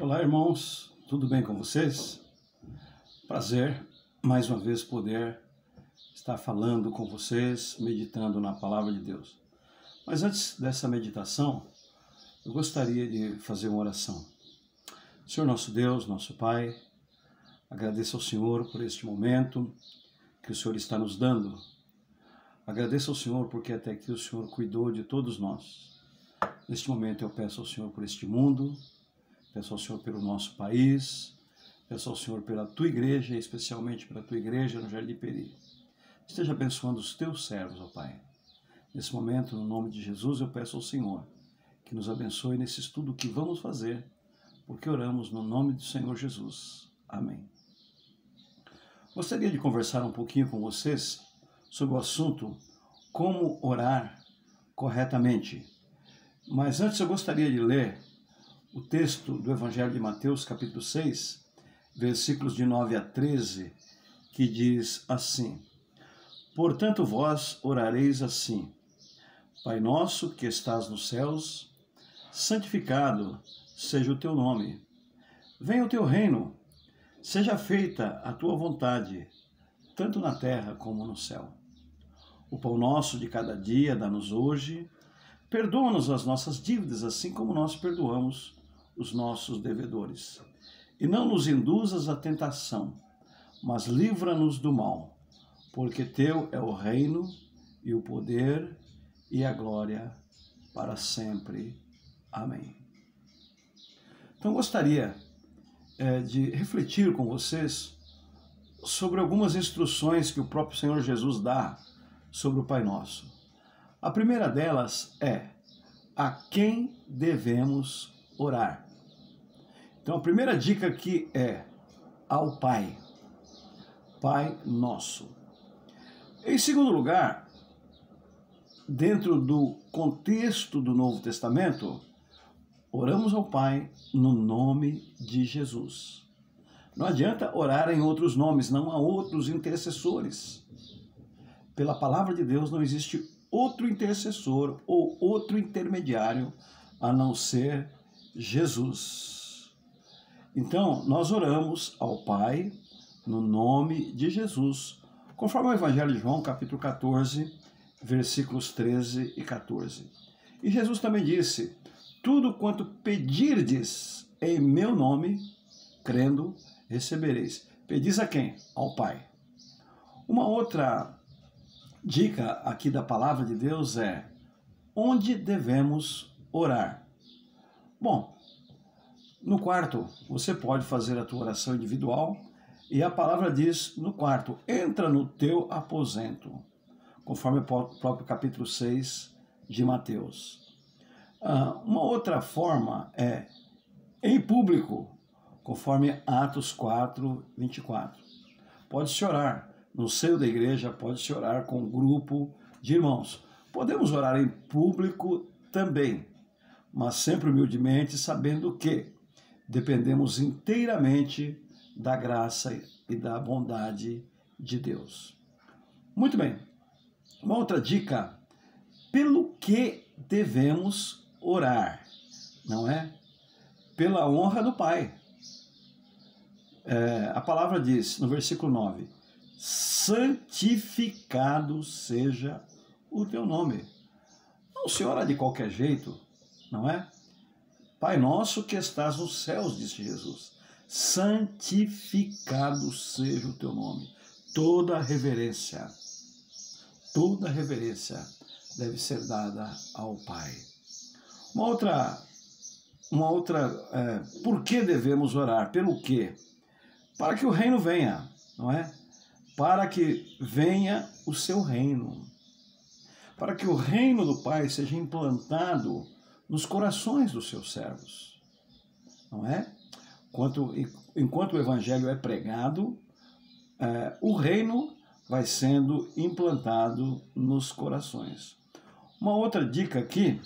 Olá, irmãos, tudo bem com vocês? Prazer, mais uma vez, poder estar falando com vocês, meditando na Palavra de Deus. Mas antes dessa meditação, eu gostaria de fazer uma oração. Senhor nosso Deus, nosso Pai, agradeço ao Senhor por este momento que o Senhor está nos dando. Agradeço ao Senhor porque até aqui o Senhor cuidou de todos nós. Neste momento eu peço ao Senhor por este mundo, peço ao Senhor pelo nosso país, peço ao Senhor pela tua igreja, especialmente pela tua igreja no Jardim Peri. Esteja abençoando os teus servos, ó Pai. Nesse momento, no nome de Jesus, eu peço ao Senhor que nos abençoe nesse estudo que vamos fazer, porque oramos no nome do Senhor Jesus. Amém. Gostaria de conversar um pouquinho com vocês sobre o assunto como orar corretamente. Mas antes eu gostaria de ler o texto do Evangelho de Mateus, capítulo 6, versículos de 9 a 13, que diz assim: Portanto vós orareis assim: Pai nosso que estás nos céus, santificado seja o teu nome. Venha o teu reino, seja feita a tua vontade, tanto na terra como no céu. O pão nosso de cada dia dá-nos hoje. Perdoa-nos as nossas dívidas, assim como nós perdoamos os nossos devedores. E não nos induzas à tentação, mas livra-nos do mal, porque teu é o reino e o poder e a glória para sempre. Amém. Então gostaria de refletir com vocês sobre algumas instruções que o próprio Senhor Jesus dá sobre o Pai Nosso. A primeira delas é: a quem devemos orar? Então a primeira dica aqui é ao Pai, Pai Nosso. Em segundo lugar, dentro do contexto do Novo Testamento, oramos ao Pai no nome de Jesus. Não adianta orar em outros nomes, não há outros intercessores. Pela palavra de Deus não existe outro intercessor ou outro intermediário a não ser Jesus. Então, nós oramos ao Pai no nome de Jesus, conforme o Evangelho de João, capítulo 14, versículos 13 e 14. E Jesus também disse: tudo quanto pedirdes em meu nome, crendo, recebereis. Pedis a quem? Ao Pai. Uma outra dica aqui da palavra de Deus é: onde devemos orar? Bom, no quarto você pode fazer a tua oração individual, e a palavra diz no quarto: entra no teu aposento, conforme o próprio capítulo 6 de Mateus. Uma outra forma é em público, conforme Atos 4, 24. Pode-se orar no seio da igreja, pode-se orar com um grupo de irmãos. Podemos orar em público também, mas sempre humildemente, sabendo que dependemos inteiramente da graça e da bondade de Deus. Muito bem. Uma outra dica: pelo que devemos orar, não é? Pela honra do Pai. A palavra diz no versículo 9: santificado seja o teu nome. Não se ora de qualquer jeito, não é? Pai nosso que estás nos céus, disse Jesus, santificado seja o teu nome. Toda reverência deve ser dada ao Pai. Uma outra por que devemos orar? Pelo quê? Para que o reino venha, não é? Para que venha o seu reino. Para que o reino do Pai seja implantado nos corações dos seus servos, não é? Enquanto o Evangelho é pregado, o reino vai sendo implantado nos corações. Uma outra dica aqui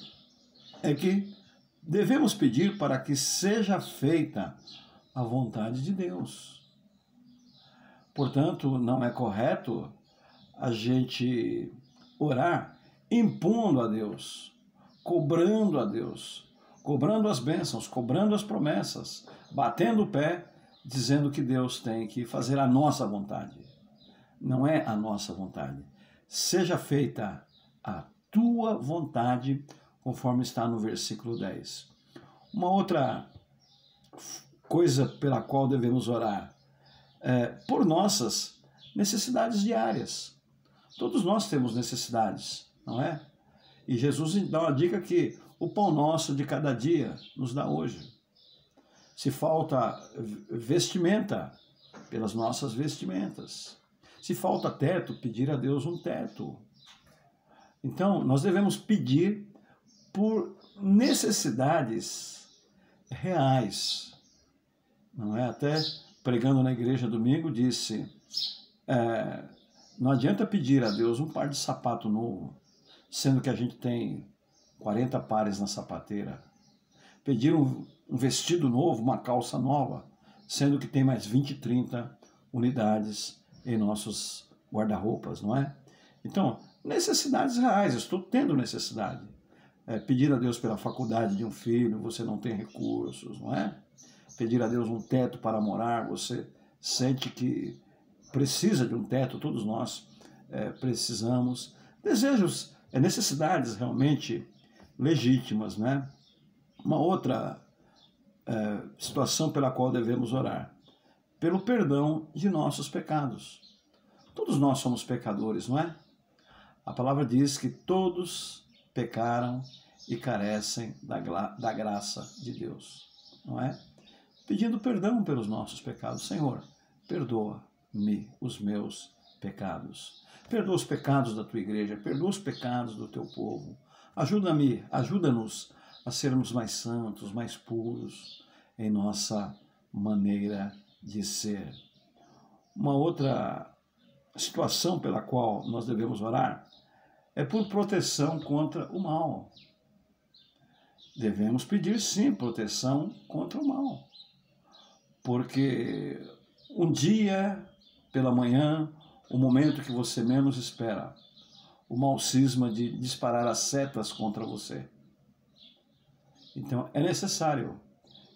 é que devemos pedir para que seja feita a vontade de Deus. Portanto, não é correto a gente orar impondo a Deus, cobrando a Deus, cobrando as bênçãos, cobrando as promessas, batendo o pé, dizendo que Deus tem que fazer a nossa vontade. Não é a nossa vontade. Seja feita a tua vontade, conforme está no versículo 10. Uma outra coisa pela qual devemos orar é por nossas necessidades diárias. Todos nós temos necessidades, não é? E Jesus dá uma dica que o pão nosso de cada dia nos dá hoje. Se falta vestimenta, pelas nossas vestimentas. Se falta teto, pedir a Deus um teto. Então, nós devemos pedir por necessidades reais. Não é? Até pregando na igreja domingo, disse, não adianta pedir a Deus um par de sapato novo, sendo que a gente tem 40 pares na sapateira. Pedir um vestido novo, uma calça nova, sendo que tem mais 20, 30 unidades em nossos guarda-roupas, não é? Então, necessidades reais, eu estou tendo necessidade. Pedir a Deus pela faculdade de um filho, você não tem recursos, não é? Pedir a Deus um teto para morar, você sente que precisa de um teto, todos nós precisamos. Desejos, necessidades realmente legítimas, né? Uma outra situação pela qual devemos orar, pelo perdão de nossos pecados. Todos nós somos pecadores, não é? A palavra diz que todos pecaram e carecem da graça de Deus, não é? Pedindo perdão pelos nossos pecados. Senhor, perdoa-me os meus pecados. Perdoa os pecados da tua igreja, perdoa os pecados do teu povo. Ajuda-nos a sermos mais santos, mais puros em nossa maneira de ser. Uma outra situação pela qual nós devemos orar é por proteção contra o mal. Devemos pedir, sim, proteção contra o mal. Porque um dia, pela manhã, o momento que você menos espera, o mal cisma de disparar as setas contra você. Então, é necessário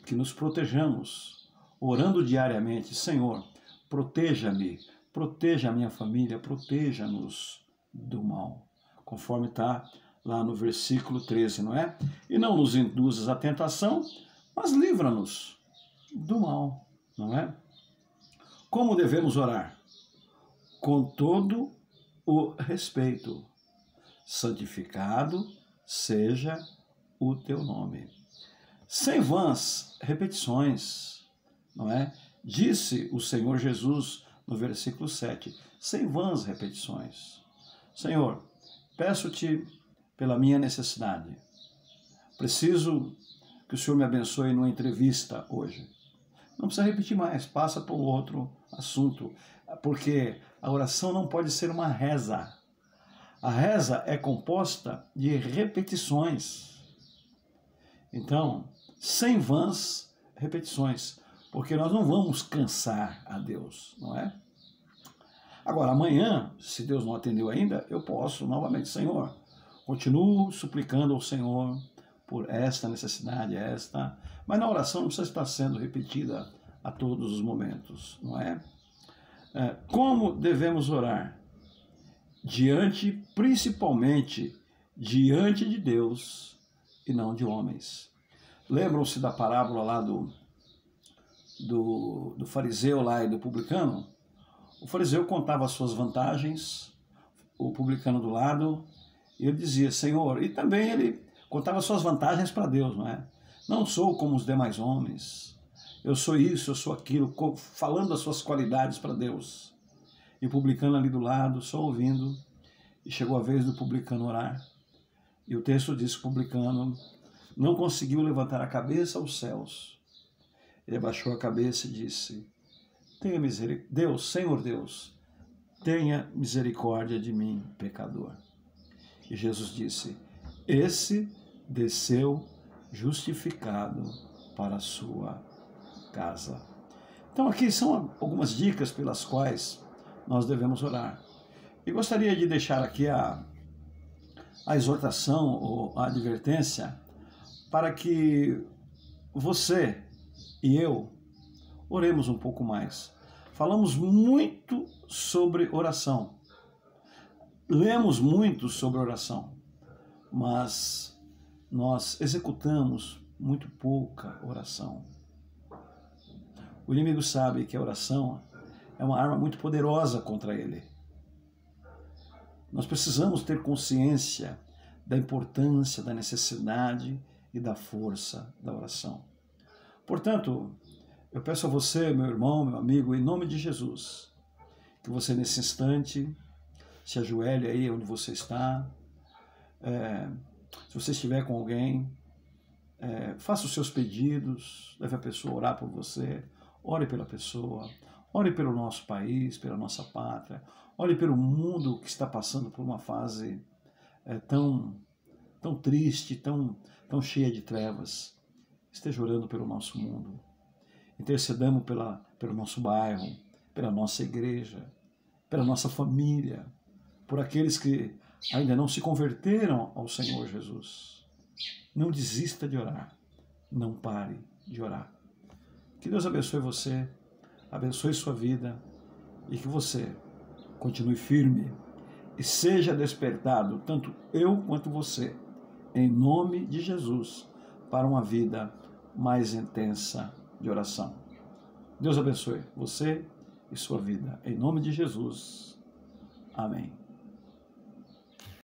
que nos protejamos, orando diariamente. Senhor, proteja-me, proteja a minha família, proteja-nos do mal. Conforme está lá no versículo 13, não é? E não nos induzas à tentação, mas livra-nos do mal, não é? Como devemos orar? Com todo o respeito. Santificado seja o teu nome. Sem vãs repetições, não é? Disse o Senhor Jesus no versículo 7, sem vãs repetições. Senhor, peço-te pela minha necessidade. Preciso que o Senhor me abençoe numa entrevista hoje. Não precisa repetir mais, passa para o outro assunto, porque a oração não pode ser uma reza. A reza é composta de repetições. Então, sem vãs repetições, porque nós não vamos cansar a Deus, não é? Agora, amanhã, se Deus não atendeu ainda, eu posso novamente, Senhor, continuo suplicando ao Senhor por esta necessidade, mas na oração não precisa estar sendo repetida a todos os momentos, não é? Como devemos orar? Principalmente diante de Deus e não de homens. Lembram-se da parábola lá do fariseu lá e do publicano? O fariseu contava as suas vantagens, o publicano do lado, e ele dizia, Senhor, e também ele contava as suas vantagens para Deus, não é? Não sou como os demais homens, eu sou isso, eu sou aquilo, falando as suas qualidades para Deus. E o publicano ali do lado, só ouvindo, e chegou a vez do publicano orar. E o texto diz que o publicano não conseguiu levantar a cabeça aos céus. Ele abaixou a cabeça e disse, tenha misericórdia, Deus, Senhor Deus, tenha misericórdia de mim, pecador. E Jesus disse, esse desceu justificado para a sua casa. Então aqui são algumas dicas pelas quais nós devemos orar. E gostaria de deixar aqui a exortação ou a advertência para que você e eu oremos um pouco mais. Falamos muito sobre oração, lemos muito sobre oração, mas nós executamos muito pouca oração. O inimigo sabe que a oração é uma arma muito poderosa contra ele. Nós precisamos ter consciência da importância, da necessidade e da força da oração. Portanto, eu peço a você, meu irmão, meu amigo, em nome de Jesus, que você nesse instante se ajoelhe aí onde você está. Se você estiver com alguém, faça os seus pedidos, leve a pessoa a orar por você, ore pela pessoa, ore pelo nosso país, pela nossa pátria, ore pelo mundo que está passando por uma fase tão triste, tão cheia de trevas. Esteja orando pelo nosso mundo. Intercedamos pelo nosso bairro, pela nossa igreja, pela nossa família, por aqueles que ainda não se converteram ao Senhor Jesus. Não desista de orar. Não pare de orar. Que Deus abençoe você, abençoe sua vida e que você continue firme e seja despertado, tanto eu quanto você, em nome de Jesus, para uma vida mais intensa de oração. Deus abençoe você e sua vida, em nome de Jesus. Amém.